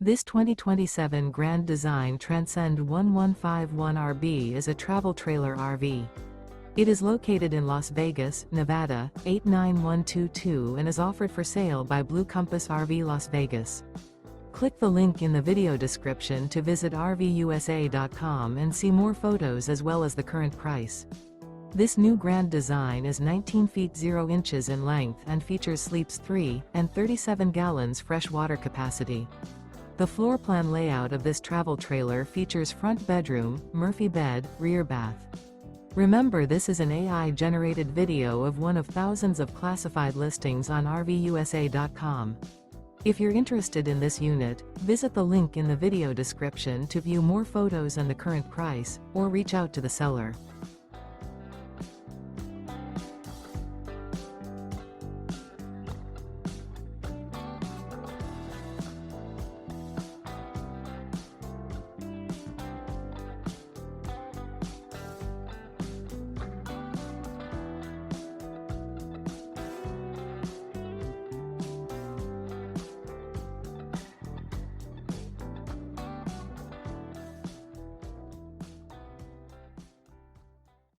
This 2027 Grand Design Transcend One 151RB is a travel trailer RV. It is located in Las Vegas, Nevada, 89122 and is offered for sale by Blue Compass RV Las Vegas. Click the link in the video description to visit RVUSA.com and see more photos as well as the current price. This new Grand Design is 19 feet 0 inches in length and features sleeps 3 and 37 gallons fresh water capacity. The floor plan layout of this travel trailer features front bedroom, Murphy bed, rear bath. Remember, this is an AI-generated video of one of thousands of classified listings on RVUSA.com. If you're interested in this unit, visit the link in the video description to view more photos and the current price, or reach out to the seller.